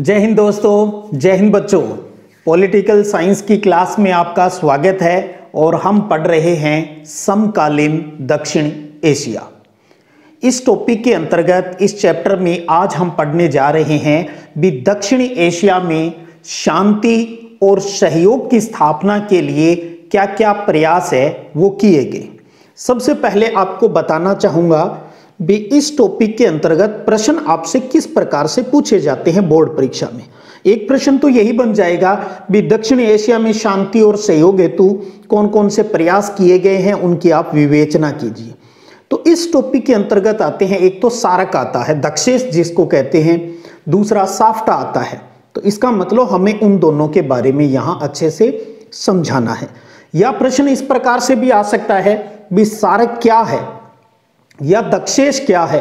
जय हिंद दोस्तों, जय हिंद बच्चों। पॉलिटिकल साइंस की क्लास में आपका स्वागत है और हम पढ़ रहे हैं समकालीन दक्षिण एशिया। इस टॉपिक के अंतर्गत इस चैप्टर में आज हम पढ़ने जा रहे हैं भी दक्षिण एशिया में शांति और सहयोग की स्थापना के लिए क्या क्या प्रयास है वो किए गए। सबसे पहले आपको बताना चाहूँगा भी इस टॉपिक के अंतर्गत प्रश्न आपसे किस प्रकार से पूछे जाते हैं बोर्ड परीक्षा में। एक प्रश्न तो यही बन जाएगा भी दक्षिण एशिया में शांति और सहयोग हेतु कौन कौन से प्रयास किए गए हैं उनकी आप विवेचना कीजिए। तो इस टॉपिक के अंतर्गत आते हैं, एक तो सार्क आता है, दक्षेस जिसको कहते हैं, दूसरा साफ्टा आता है। तो इसका मतलब हमें उन दोनों के बारे में यहाँ अच्छे से समझाना है। यह प्रश्न इस प्रकार से भी आ सकता है भी सार्क क्या है या दक्षेस क्या है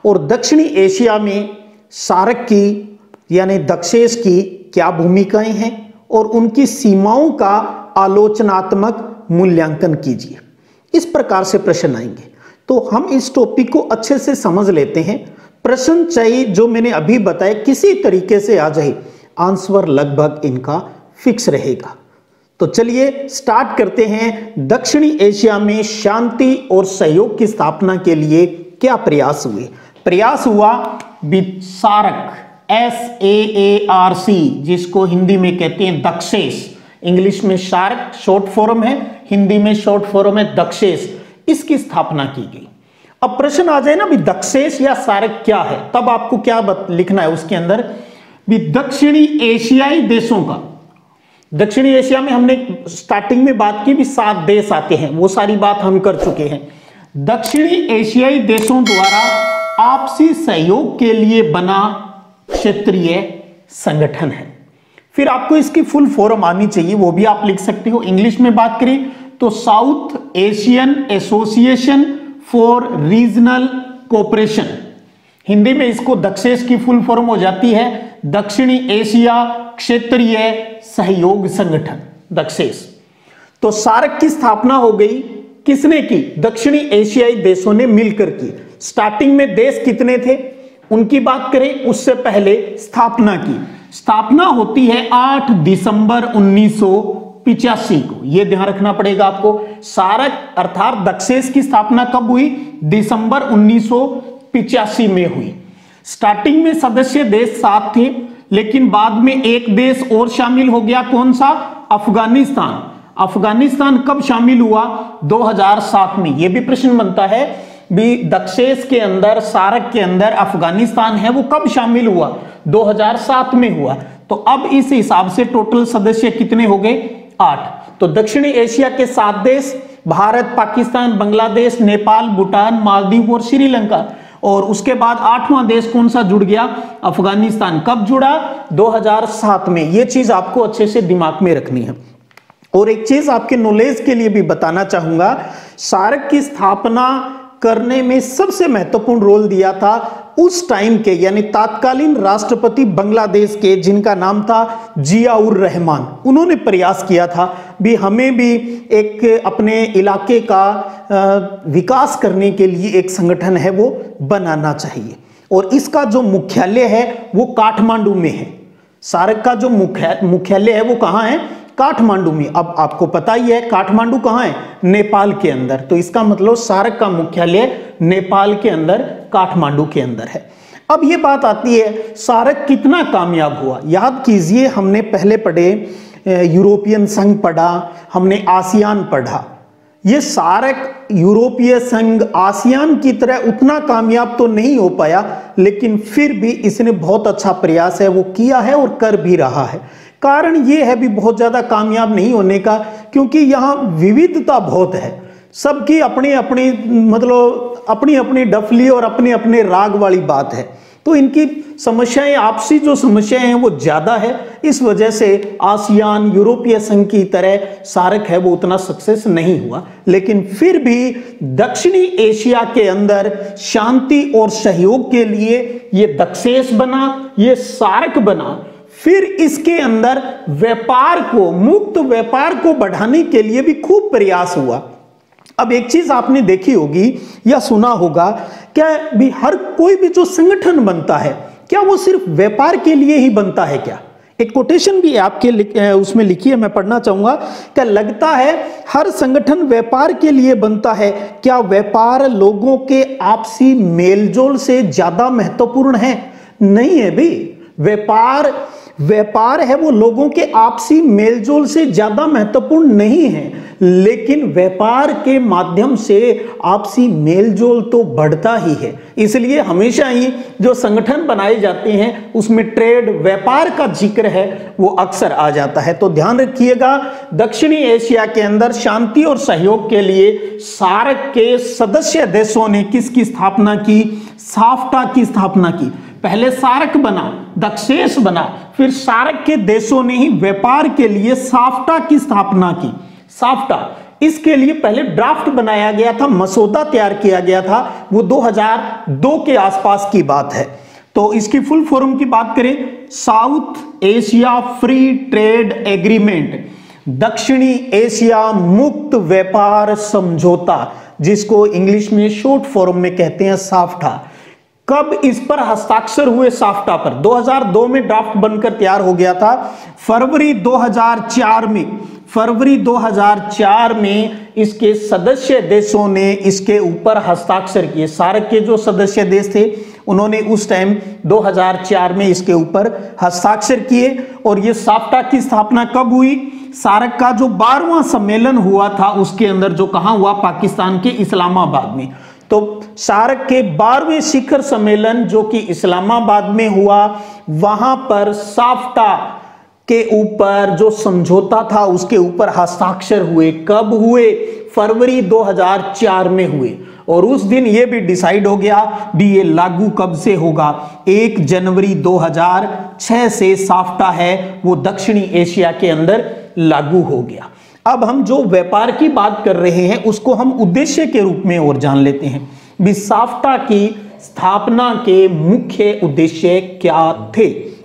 और दक्षिणी एशिया में सार्क की यानी दक्षेस की क्या भूमिकाएं हैं और उनकी सीमाओं का आलोचनात्मक मूल्यांकन कीजिए। इस प्रकार से प्रश्न आएंगे। तो हम इस टॉपिक को अच्छे से समझ लेते हैं। प्रश्न चाहिए जो मैंने अभी बताया किसी तरीके से आ जाए, आंसर लगभग इनका फिक्स रहेगा। तो चलिए स्टार्ट करते हैं। दक्षिणी एशिया में शांति और सहयोग की स्थापना के लिए क्या प्रयास हुए। प्रयास हुआ सार्क, SAARC, जिसको हिंदी में कहते हैं दक्षेस। इंग्लिश में शार्क शॉर्ट फॉर्म है, हिंदी में शॉर्ट फॉर्म है दक्षेस। इसकी स्थापना की गई। अब प्रश्न आ जाए ना भी दक्षेस या सार्क क्या है, तब आपको क्या लिखना है उसके अंदर भी दक्षिणी एशियाई देशों का। दक्षिणी एशिया में हमने स्टार्टिंग में बात की भी 7 देश आते हैं, वो सारी बात हम कर चुके हैं। दक्षिणी एशियाई देशों द्वारा आपसी सहयोग के लिए बना क्षेत्रीय संगठन है। फिर आपको इसकी फुल फॉर्म आनी चाहिए, वो भी आप लिख सकते हो। इंग्लिश में बात करें तो south Asian association for regional cooperation. Hindi में इसको दक्षेस की फुल फॉर्म हो जाती है दक्षिणी एशिया क्षेत्रीय सहयोग संगठन, दक्षेस। तो सार्क की स्थापना हो गई, किसने की? दक्षिणी एशियाई देशों ने मिलकर की। स्टार्टिंग में देश कितने थे उनकी बात करें, उससे पहले स्थापना की। स्थापना होती है 8 दिसंबर 1985 को, यह ध्यान रखना पड़ेगा आपको। सार्क अर्थात दक्षेस की स्थापना कब हुई? दिसंबर 1985 में हुई। स्टार्टिंग में सदस्य देश 7 थे, लेकिन बाद में एक देश और शामिल हो गया। कौन सा? अफगानिस्तान। अफगानिस्तान कब शामिल हुआ? 2007 में। यह भी प्रश्न बनता है भी दक्षेस के अंदर, सार्क के अंदर अफगानिस्तान है, वो कब शामिल हुआ? 2007 में हुआ। तो अब इस हिसाब से टोटल सदस्य कितने हो गए? 8। तो दक्षिणी एशिया के 7 देश, भारत, पाकिस्तान, बांग्लादेश, नेपाल, भूटान, मालदीव और श्रीलंका। और उसके बाद 8वां देश कौन सा जुड़ गया? अफगानिस्तान। कब जुड़ा? 2007 में। यह चीज आपको अच्छे से दिमाग में रखनी है। और एक चीज आपके नॉलेज के लिए भी बताना चाहूंगा, सार्क की स्थापना करने में सबसे महत्वपूर्ण रोल दिया था उस टाइम के यानी तत्कालीन राष्ट्रपति बांग्लादेश के, जिनका नाम था जियाउर रहमान। उन्होंने प्रयास किया था भी हमें भी एक अपने इलाके का विकास करने के लिए एक संगठन है वो बनाना चाहिए। और इसका जो मुख्यालय है वो काठमांडू में है। सार्क का जो मुख्यालय है वो कहाँ है? काठमांडू में। अब आपको पता ही है काठमांडू कहाँ है? नेपाल के अंदर। तो इसका मतलब सार्क का मुख्यालय नेपाल के अंदर, काठमांडू के अंदर है। अब ये बात आती है सार्क कितना कामयाब हुआ। याद कीजिए, हमने पहले पढ़े यूरोपियन संघ पढ़ा, हमने आसियान पढ़ा। ये सार्क यूरोपीय संघ आसियान की तरह उतना कामयाब तो नहीं हो पाया, लेकिन फिर भी इसने बहुत अच्छा प्रयास है वो किया है और कर भी रहा है। कारण ये है भी बहुत ज्यादा कामयाब नहीं होने का, क्योंकि यहाँ विविधता बहुत है। सबकी अपनी अपनी मतलब अपनी अपनी डफली और अपने अपने राग वाली बात है। तो इनकी समस्याएं, आपसी जो समस्याएं हैं वो ज्यादा है। इस वजह से आसियान, यूरोपीय संघ की तरह सार्क है वो उतना सक्सेस नहीं हुआ। लेकिन फिर भी दक्षिणी एशिया के अंदर शांति और सहयोग के लिए ये दक्षेस बना, ये सार्क बना। फिर इसके अंदर व्यापार को, मुक्त व्यापार को बढ़ाने के लिए भी खूब प्रयास हुआ। अब एक चीज आपने देखी होगी या सुना होगा, क्या भी हर कोई भी जो संगठन बनता है क्या वो सिर्फ व्यापार के लिए ही बनता है क्या? एक कोटेशन भी आपके उसमें लिखी है, मैं पढ़ना चाहूंगा। क्या लगता है हर संगठन व्यापार के लिए बनता है? क्या व्यापार लोगों के आपसी मेलजोल से ज्यादा महत्वपूर्ण है? नहीं है भाई। व्यापार है वो लोगों के आपसी मेलजोल से ज्यादा महत्वपूर्ण नहीं है, लेकिन व्यापार के माध्यम से आपसी मेलजोल तो बढ़ता ही है। इसलिए हमेशा ही जो संगठन बनाए जाते हैं उसमें ट्रेड, व्यापार का जिक्र है वो अक्सर आ जाता है। तो ध्यान रखिएगा, दक्षिणी एशिया के अंदर शांति और सहयोग के लिए सार्क के सदस्य देशों ने किसकी स्थापना की? साफ्टा की स्थापना की। पहले सार्क बना, दक्षेश बना, फिर सार्क के देशों ने ही व्यापार के लिए साफ्टा की स्थापना की। साफ्टा, इसके लिए पहले ड्राफ्ट बनाया गया था, मसौदा तैयार किया गया था, वो 2002 के आसपास की बात है। तो इसकी फुल फॉर्म की बात करें, south Asia free trade agreement, दक्षिणी एशिया मुक्त व्यापार समझौता, जिसको इंग्लिश में शॉर्ट फॉर्म में कहते हैं साफ्टा। कब इस पर हस्ताक्षर हुए? साफ्टा पर 2002 में ड्राफ्ट बनकर तैयार हो गया था। फरवरी 2004 में इसके सदस्य देशों ने इसके ऊपर हस्ताक्षर किए। सार्क के जो सदस्य देश थे उन्होंने उस टाइम 2004 में इसके ऊपर हस्ताक्षर किए। और ये साफ्टा की स्थापना कब हुई? सार्क का जो 12वां सम्मेलन हुआ था उसके अंदर, जो कहां हुआ? पाकिस्तान के इस्लामाबाद में। तो सार्क के 12वें शिखर सम्मेलन जो कि इस्लामाबाद में हुआ, वहां पर साफ्टा के ऊपर जो समझौता था उसके ऊपर हस्ताक्षर हुए। कब हुए? फरवरी 2004 में हुए। और उस दिन यह भी डिसाइड हो गया भी ये लागू कब से होगा? 1 जनवरी 2006 से साफ्टा है वो दक्षिणी एशिया के अंदर लागू हो गया। अब हम जो व्यापार की बात कर रहे हैं उसको हम उद्देश्य के रूप में और जान लेते हैं भी साफ्टा की स्थापना के मुख्य उद्देश्य क्या थे।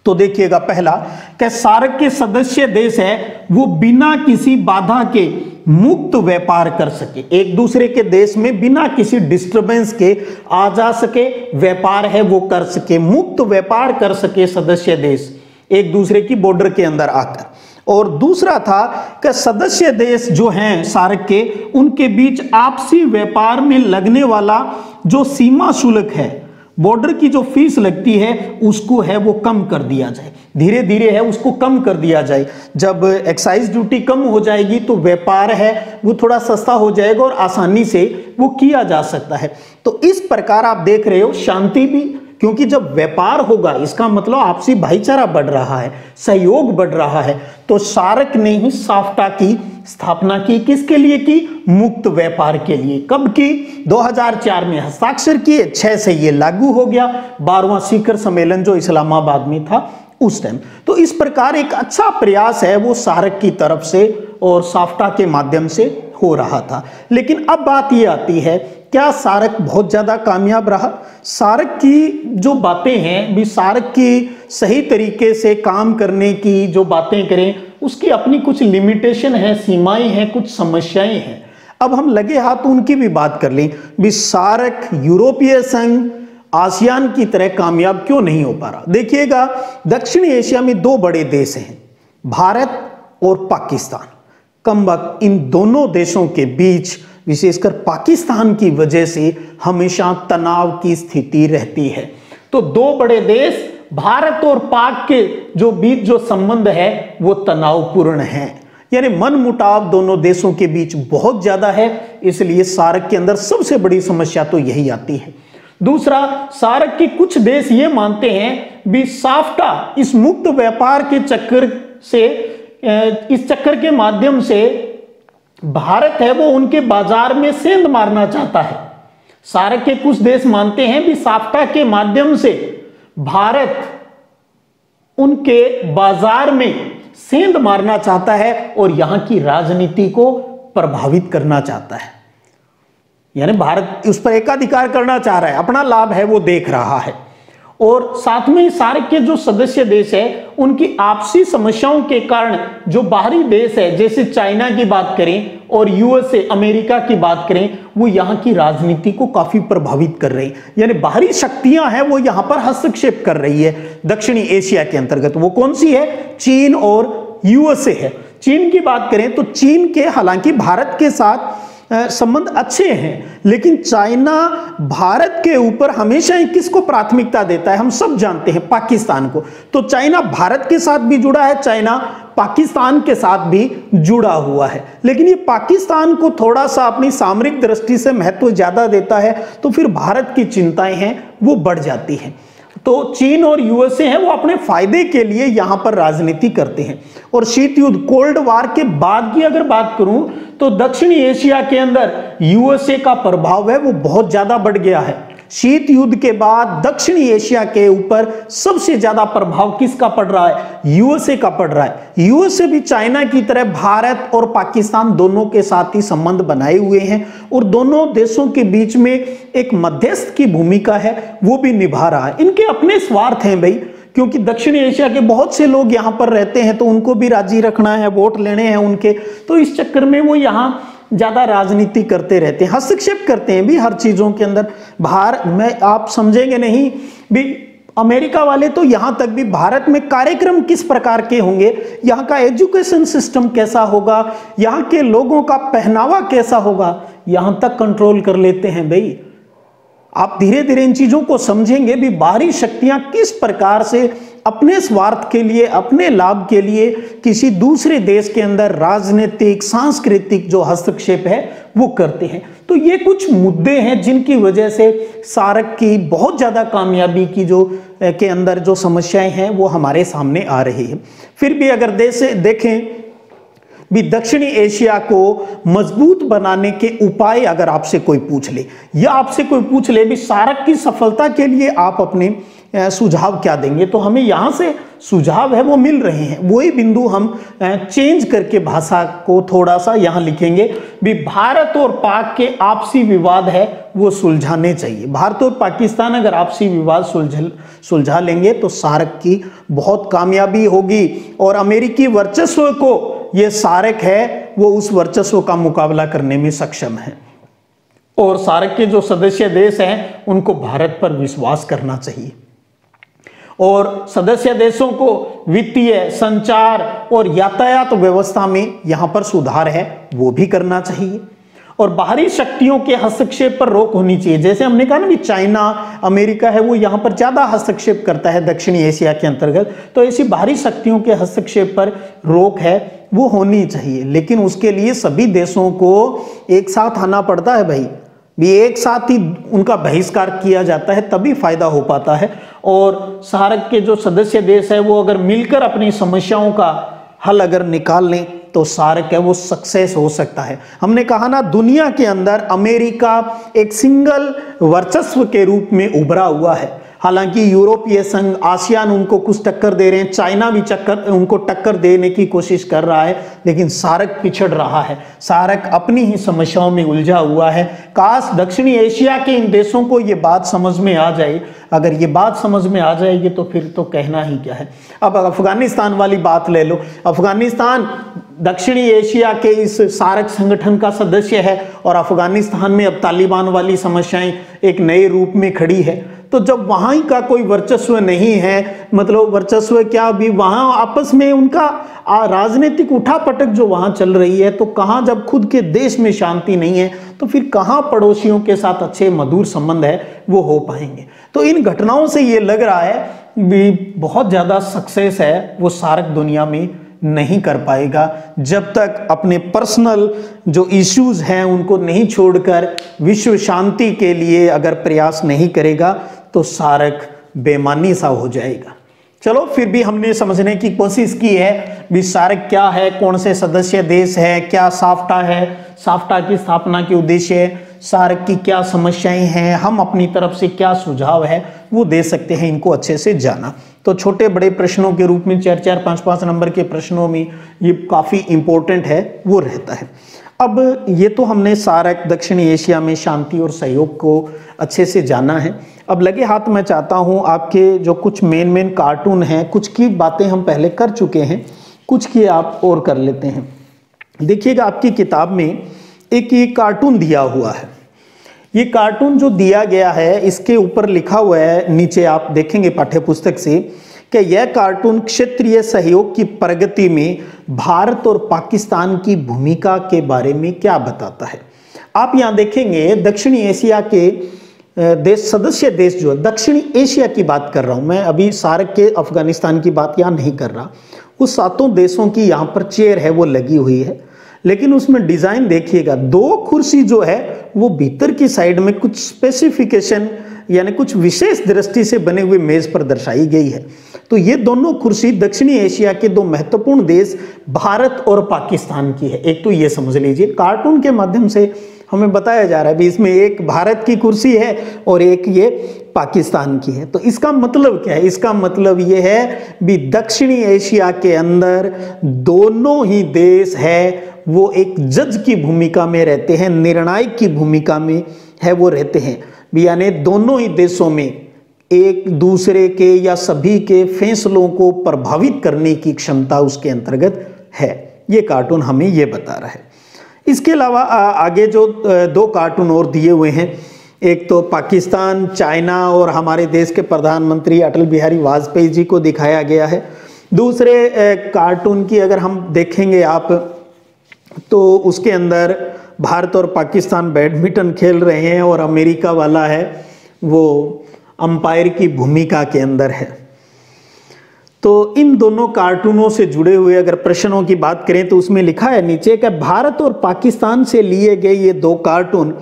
तो देखिएगा, पहला कि सार्क के सदस्य देश है वो बिना किसी बाधा के मुक्त व्यापार कर सके, एक दूसरे के देश में बिना किसी डिस्टरबेंस के आ जा सके, व्यापार है वो कर सके, मुक्त व्यापार कर सके सदस्य देश एक दूसरे की बॉर्डर के अंदर आकर। और दूसरा था कि सदस्य देश जो हैं सार्क के, उनके बीच आपसी व्यापार में लगने वाला जो सीमा शुल्क है, बॉर्डर की जो फीस लगती है उसको है वो कम कर दिया जाए, धीरे धीरे है उसको कम कर दिया जाए। जब एक्साइज ड्यूटी कम हो जाएगी तो व्यापार है वो थोड़ा सस्ता हो जाएगा और आसानी से वो किया जा सकता है। तो इस प्रकार आप देख रहे हो शांति भी, क्योंकि जब व्यापार होगा इसका मतलब आपसी भाईचारा बढ़ रहा है, सहयोग बढ़ रहा है। तो सार्क ने ही साफ्टा की स्थापना की, किसके लिए की? मुक्त व्यापार के लिए। कब की? 2004 में हस्ताक्षर किए, 6 से ये लागू हो गया। 12वां शिखर सम्मेलन जो इस्लामाबाद में था उस टाइम। तो इस प्रकार एक अच्छा प्रयास है वो सार्क की तरफ से और साफ्टा के माध्यम से हो रहा था। लेकिन अब बात ये आती है, क्या सार्क बहुत ज्यादा कामयाब रहा? सार्क की जो बातें हैं भी, सार्क की सही तरीके से काम करने की जो बातें करें उसकी अपनी कुछ लिमिटेशन है, सीमाएं हैं, कुछ समस्याएं हैं। अब हम लगे हाथ उनकी भी बात कर लें भी, सार्क यूरोपीय संघ, आसियान की तरह कामयाब क्यों नहीं हो पा रहा? देखिएगा, दक्षिणी एशिया में 2 बड़े देश हैं, भारत और पाकिस्तान। कमबख्त इन दोनों देशों के बीच, विशेषकर पाकिस्तान की वजह से हमेशा तनाव की स्थिति रहती है। तो 2 बड़े देश भारत और पाक के जो बीच जो संबंध है वो तनावपूर्ण है, यानी मनमुटाव दोनों देशों के बीच बहुत ज्यादा है। इसलिए सार्क के अंदर सबसे बड़ी समस्या तो यही आती है। दूसरा, सार्क के कुछ देश ये मानते हैं भी साफ्टा, इस मुक्त व्यापार के चक्कर से, इस चक्कर के माध्यम से भारत है वो उनके बाजार में सेंध मारना चाहता है। सार्क के कुछ देश मानते हैं भी साफ्टा के माध्यम से भारत उनके बाजार में सेंध मारना चाहता है और यहां की राजनीति को प्रभावित करना चाहता है, यानी भारत उस पर एकाधिकार करना चाह रहा है, अपना लाभ है वो देख रहा है। और साथ में सार्क के जो सदस्य देश है उनकी आपसी समस्याओं के कारण जो बाहरी देश है, जैसे चाइना की बात करें और यूएसए अमेरिका की बात करें, वो यहाँ की राजनीति को काफी प्रभावित कर रही है। यानी बाहरी शक्तियां हैं वो यहाँ पर हस्तक्षेप कर रही है दक्षिणी एशिया के अंतर्गत। वो कौन सी है? चीन और यूएसए है। चीन की बात करें तो चीन के हालांकि भारत के साथ संबंध अच्छे हैं, लेकिन चाइना भारत के ऊपर हमेशा ही किसको प्राथमिकता देता है? हम सब जानते हैं, पाकिस्तान को। तो चाइना भारत के साथ भी जुड़ा है, चाइना पाकिस्तान के साथ भी जुड़ा हुआ है, लेकिन ये पाकिस्तान को थोड़ा सा अपनी सामरिक दृष्टि से महत्व ज्यादा देता है, तो फिर भारत की चिंताएं हैं वो बढ़ जाती हैं। तो चीन और यूएसए हैं वो अपने फायदे के लिए यहां पर राजनीति करते हैं। और शीत युद्ध, कोल्ड वार के बाद की अगर बात करूं तो दक्षिणी एशिया के अंदर यूएसए का प्रभाव है वो बहुत ज्यादा बढ़ गया है। शीत युद्ध के बाद दक्षिणी एशिया के ऊपर सबसे ज्यादा प्रभाव किसका पड़ रहा है? यूएसए का पड़ रहा है। यूएसए भी चाइना की तरह भारत और पाकिस्तान दोनों के साथ ही संबंध बनाए हुए हैं और दोनों देशों के बीच में एक मध्यस्थ की भूमिका है वो भी निभा रहा है। इनके अपने स्वार्थ हैं भाई, क्योंकि दक्षिणी एशिया के बहुत से लोग यहां पर रहते हैं तो उनको भी राजी रखना है, वोट लेने हैं उनके, तो इस चक्कर में वो यहां ज्यादा राजनीति करते रहते हैं, हस्तक्षेप करते हैं भी हर चीजों के अंदर। बाहर में आप समझेंगे नहीं भी, अमेरिका वाले तो यहां तक भी भारत में कार्यक्रम किस प्रकार के होंगे, यहां का एजुकेशन सिस्टम कैसा होगा, यहां के लोगों का पहनावा कैसा होगा, यहां तक कंट्रोल कर लेते हैं भाई। आप धीरे धीरे इन चीजों को समझेंगे भी बाहरी शक्तियां किस प्रकार से अपने स्वार्थ के लिए, अपने लाभ के लिए किसी दूसरे देश के अंदर राजनीतिक, सांस्कृतिक जो हस्तक्षेप है वो करते हैं। तो ये कुछ मुद्दे हैं जिनकी वजह से सार्क की बहुत ज्यादा कामयाबी की जो के अंदर जो समस्याएं हैं वो हमारे सामने आ रही है। फिर भी अगर देखें भी दक्षिणी एशिया को मजबूत बनाने के उपाय अगर आपसे कोई पूछ ले, या आपसे कोई पूछ ले भी सार्क की सफलता के लिए आप अपने सुझाव क्या देंगे, तो हमें यहां से सुझाव है वो मिल रहे हैं। वही बिंदु हम चेंज करके भाषा को थोड़ा सा यहां लिखेंगे भी भारत और पाक के आपसी विवाद है वो सुलझाने चाहिए। भारत और पाकिस्तान अगर आपसी विवाद सुलझा लेंगे तो सार्क की बहुत कामयाबी होगी और अमेरिकी वर्चस्व को ये सार्क है वो उस वर्चस्व का मुकाबला करने में सक्षम है। और सार्क के जो सदस्य देश हैं उनको भारत पर विश्वास करना चाहिए और सदस्य देशों को वित्तीय, संचार और यातायात व्यवस्था में यहां पर सुधार है वो भी करना चाहिए। और बाहरी शक्तियों के हस्तक्षेप पर रोक होनी चाहिए। जैसे हमने कहा ना भी चाइना, अमेरिका है वो यहां पर ज्यादा हस्तक्षेप करता है दक्षिणी एशिया के अंतर्गत, तो ऐसी बाहरी शक्तियों के हस्तक्षेप पर रोक है वो होनी चाहिए। लेकिन उसके लिए सभी देशों को एक साथ आना पड़ता है भाई, भी एक साथ ही उनका बहिष्कार किया जाता है तभी फायदा हो पाता है। और सार्क के जो सदस्य देश है वो अगर मिलकर अपनी समस्याओं का हल अगर निकाल लें तो सार्क है वो सक्सेस हो सकता है। हमने कहा ना दुनिया के अंदर अमेरिका एक सिंगल वर्चस्व के रूप में उभरा हुआ है। हालांकि यूरोपीय संघ, आसियान उनको कुछ टक्कर दे रहे हैं, चाइना भी उनको टक्कर देने की कोशिश कर रहा है, लेकिन सार्क पिछड़ रहा है। सार्क अपनी ही समस्याओं में उलझा हुआ है। काश दक्षिणी एशिया के इन देशों को ये बात समझ में आ जाए। अगर ये बात समझ में आ जाएगी तो फिर तो कहना ही क्या है। अब अफगानिस्तान वाली बात ले लो। अफगानिस्तान दक्षिणी एशिया के इस सार्क संगठन का सदस्य है और अफगानिस्तान में अब तालिबान वाली समस्याएं एक नए रूप में खड़ी है। तो जब वहां का कोई वर्चस्व नहीं है, मतलब वर्चस्व क्या, भी वहां आपस में उनका राजनीतिक उठापटक जो वहां चल रही है, तो कहां जब खुद के देश में शांति नहीं है तो फिर कहां पड़ोसियों के साथ अच्छे मधुर संबंध है वो हो पाएंगे। तो इन घटनाओं से ये लग रहा है भी बहुत ज्यादा सक्सेस है वो सार्क दुनिया में नहीं कर पाएगा जब तक अपने पर्सनल जो इश्यूज हैं उनको नहीं छोड़कर विश्व शांति के लिए अगर प्रयास नहीं करेगा तो सार्क बेमानी सा हो जाएगा। चलो फिर भी हमने समझने की कोशिश की है भी सार्क क्या है, कौन से सदस्य देश है, क्या साफ्टा है, साफ्टा की स्थापना के उद्देश्य, सार्क की क्या समस्याएं हैं, हम अपनी तरफ से क्या सुझाव है वो दे सकते हैं इनको अच्छे से जाना। तो छोटे बड़े प्रश्नों के रूप में 4-4, 5-5 नंबर के प्रश्नों में ये काफ़ी इंपॉर्टेंट है वो रहता है। अब ये तो हमने सार्क दक्षिणी एशिया में शांति और सहयोग को अच्छे से जाना है। अब लगे हाथ मैं चाहता हूँ आपके जो कुछ मेन कार्टून हैं, कुछ की बातें हम पहले कर चुके हैं, कुछ की आप और कर लेते हैं। देखिएगा आपकी किताब में एक ये कार्टून दिया हुआ है। ये कार्टून जो दिया गया है इसके ऊपर लिखा हुआ है, नीचे आप देखेंगे पाठ्य पुस्तक से, कि यह कार्टून क्षेत्रीय सहयोग की प्रगति में भारत और पाकिस्तान की भूमिका के बारे में क्या बताता है। आप यहाँ देखेंगे दक्षिणी एशिया के देश, सदस्य देश जो है, दक्षिणी एशिया की बात कर रहा हूँ मैं, अभी सार्क के अफगानिस्तान की बात यहाँ नहीं कर रहा। उस 7 देशों की यहाँ पर चेयर है वो लगी हुई है, लेकिन उसमें डिजाइन देखिएगा, 2 कुर्सी जो है वो भीतर की साइड में कुछ स्पेसिफिकेशन यानी कुछ विशेष दृष्टि से बने हुए मेज पर दर्शाई गई है। तो ये दोनों कुर्सी दक्षिणी एशिया के 2 महत्वपूर्ण देश भारत और पाकिस्तान की है। एक तो ये समझ लीजिए, कार्टून के माध्यम से हमें बताया जा रहा है भी इसमें एक भारत की कुर्सी है और एक ये पाकिस्तान की है। तो इसका मतलब क्या है? इसका मतलब ये है भी दक्षिणी एशिया के अंदर दोनों ही देश है वो एक जज की भूमिका में रहते हैं, निर्णायक की भूमिका में है वो रहते हैं, यानी दोनों ही देशों में एक दूसरे के या सभी के फैसलों को प्रभावित करने की क्षमता उसके अंतर्गत है। ये कार्टून हमें ये बता रहा है। इसके अलावा आगे जो 2 कार्टून और दिए हुए हैं, एक तो पाकिस्तान, चाइना और हमारे देश के प्रधानमंत्री अटल बिहारी वाजपेयी जी को दिखाया गया है। दूसरे कार्टून की अगर हम देखेंगे आप तो उसके अंदर भारत और पाकिस्तान बैडमिंटन खेल रहे हैं और अमेरिका वाला है वो अंपायर की भूमिका के अंदर है। तो इन दोनों कार्टूनों से जुड़े हुए अगर प्रश्नों की बात करें तो उसमें लिखा है नीचे कि भारत और पाकिस्तान से लिए गए ये 2 कार्टून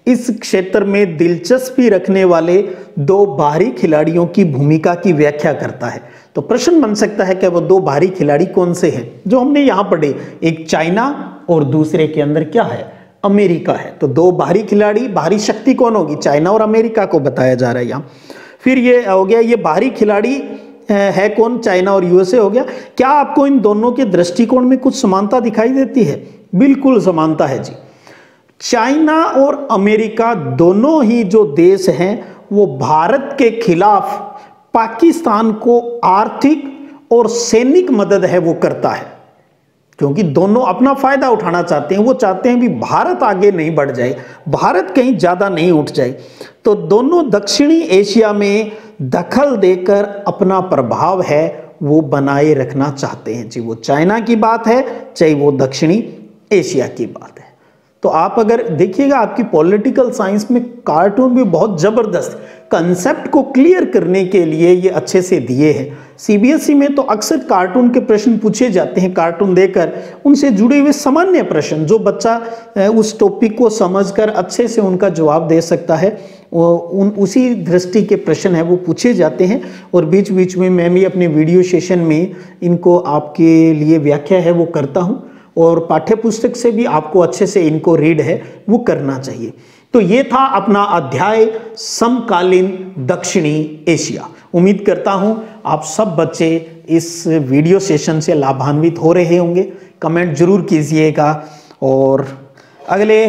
इस क्षेत्र में दिलचस्पी रखने वाले 2 बाहरी खिलाड़ियों की भूमिका की व्याख्या करता है। तो प्रश्न बन सकता है कि वो 2 बाहरी खिलाड़ी कौन से हैं जो हमने यहाँ पढ़े, एक चाइना और दूसरे के अंदर क्या है, अमेरिका है। तो 2 बाहरी खिलाड़ी, बाहरी शक्ति कौन होगी, चाइना और अमेरिका को बताया जा रहा है यहाँ। फिर ये हो गया, ये बाहरी खिलाड़ी है कौन, चाइना और यूएसए हो गया। क्या आपको इन दोनों के दृष्टिकोण में कुछ समानता दिखाई देती है? बिल्कुल समानता है जी। चाइना और अमेरिका दोनों ही जो देश हैं वो भारत के खिलाफ पाकिस्तान को आर्थिक और सैनिक मदद है वो करता है, क्योंकि दोनों अपना फायदा उठाना चाहते हैं। वो चाहते हैं भी भारत आगे नहीं बढ़ जाए, भारत कहीं ज्यादा नहीं उठ जाए। तो दोनों दक्षिणी एशिया में दखल देकर अपना प्रभाव है वो बनाए रखना चाहते हैं जी। वो चाइना की बात है चाहे वो दक्षिणी एशिया की बात है। तो आप अगर देखिएगा आपकी पॉलिटिकल साइंस में कार्टून भी बहुत जबरदस्त कंसेप्ट को क्लियर करने के लिए ये अच्छे से दिए हैं। सीबीएसई में तो अक्सर कार्टून के प्रश्न पूछे जाते हैं, कार्टून देकर उनसे जुड़े हुए सामान्य प्रश्न जो बच्चा उस टॉपिक को समझकर अच्छे से उनका जवाब दे सकता है, उसी दृष्टि के प्रश्न है वो पूछे जाते हैं। और बीच बीच में मैं भी अपने वीडियो सेशन में इनको आपके लिए व्याख्या है वो करता हूँ, और पाठ्य पुस्तक से भी आपको अच्छे से इनको रीड है वो करना चाहिए। तो ये था अपना अध्याय समकालीन दक्षिणी एशिया। उम्मीद करता हूं आप सब बच्चे इस वीडियो सेशन से लाभान्वित हो रहे होंगे। कमेंट जरूर कीजिएगा और अगले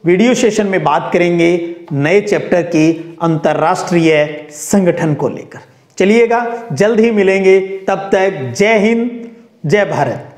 वीडियो सेशन में बात करेंगे नए चैप्टर के अंतर्राष्ट्रीय संगठन को लेकर। चलिएगा, जल्द ही मिलेंगे, तब तक जय हिंद, जय भारत।